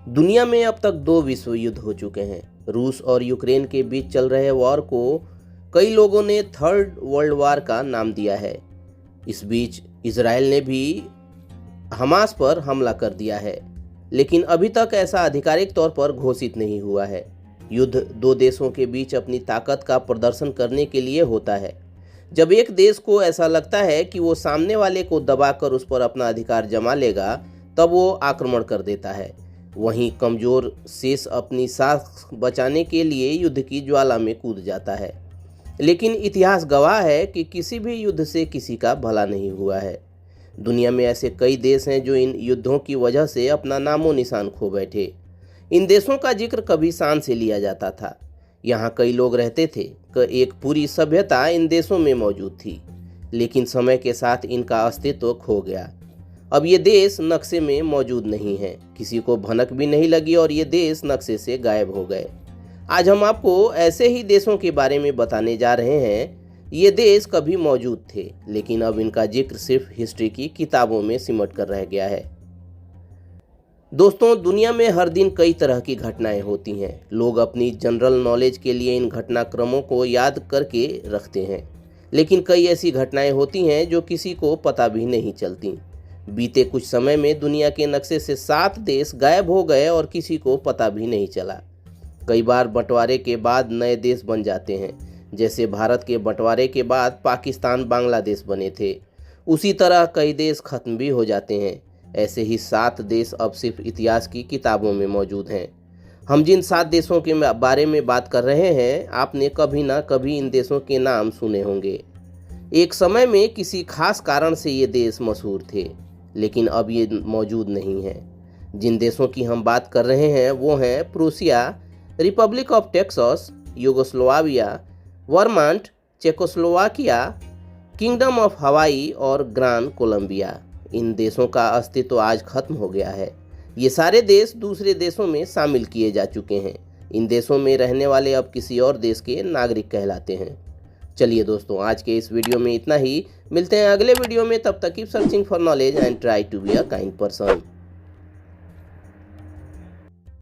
दुनिया में अब तक दो विश्व युद्ध हो चुके हैं। रूस और यूक्रेन के बीच चल रहे वॉर को कई लोगों ने थर्ड वर्ल्ड वॉर का नाम दिया है। इस बीच इजराइल ने भी हमास पर हमला कर दिया है, लेकिन अभी तक ऐसा आधिकारिक तौर पर घोषित नहीं हुआ है। युद्ध दो देशों के बीच अपनी ताकत का प्रदर्शन करने के लिए होता है। जब एक देश को ऐसा लगता है कि वो सामने वाले को दबाकर उस पर अपना अधिकार जमा लेगा, तब वो आक्रमण कर देता है। वहीं कमजोर शेष अपनी सांस बचाने के लिए युद्ध की ज्वाला में कूद जाता है। लेकिन इतिहास गवाह है कि किसी भी युद्ध से किसी का भला नहीं हुआ है। दुनिया में ऐसे कई देश हैं जो इन युद्धों की वजह से अपना नामो निशान खो बैठे। इन देशों का जिक्र कभी शान से लिया जाता था। यहाँ कई लोग रहते थे कि एक पूरी सभ्यता इन देशों में मौजूद थी, लेकिन समय के साथ इनका अस्तित्व खो गया। अब ये देश नक्शे में मौजूद नहीं है, किसी को भनक भी नहीं लगी और ये देश नक्शे से गायब हो गए। आज हम आपको ऐसे ही देशों के बारे में बताने जा रहे हैं। ये देश कभी मौजूद थे, लेकिन अब इनका जिक्र सिर्फ हिस्ट्री की किताबों में सिमट कर रह गया है। दोस्तों, दुनिया में हर दिन कई तरह की घटनाएं होती हैं। लोग अपनी जनरल नॉलेज के लिए इन घटनाक्रमों को याद करके रखते हैं, लेकिन कई ऐसी घटनाएं होती हैं जो किसी को पता भी नहीं चलती। बीते कुछ समय में दुनिया के नक्शे से 7 देश गायब हो गए और किसी को पता भी नहीं चला। कई बार बंटवारे के बाद नए देश बन जाते हैं। जैसे भारत के बंटवारे के बाद पाकिस्तान बांग्लादेश बने थे, उसी तरह कई देश खत्म भी हो जाते हैं। ऐसे ही 7 देश अब सिर्फ इतिहास की किताबों में मौजूद हैं। हम जिन 7 देशों के बारे में बात कर रहे हैं, आपने कभी ना कभी इन देशों के नाम सुने होंगे। एक समय में किसी खास कारण से ये देश मशहूर थे, लेकिन अब ये मौजूद नहीं हैं। जिन देशों की हम बात कर रहे हैं वो हैं Prussia, republic of Texas, Yugoslavia, Vermont, Czechoslovakia, kingdom of Hawaii और ग्रान कोलंबिया। इन देशों का अस्तित्व आज खत्म हो गया है। ये सारे देश दूसरे देशों में शामिल किए जा चुके हैं। इन देशों में रहने वाले अब किसी और देश के नागरिक कहलाते हैं। चलिए दोस्तों, आज के इस वीडियो में इतना ही। मिलते हैं अगले वीडियो में। तब तक keep searching for knowledge and try to be a kind person.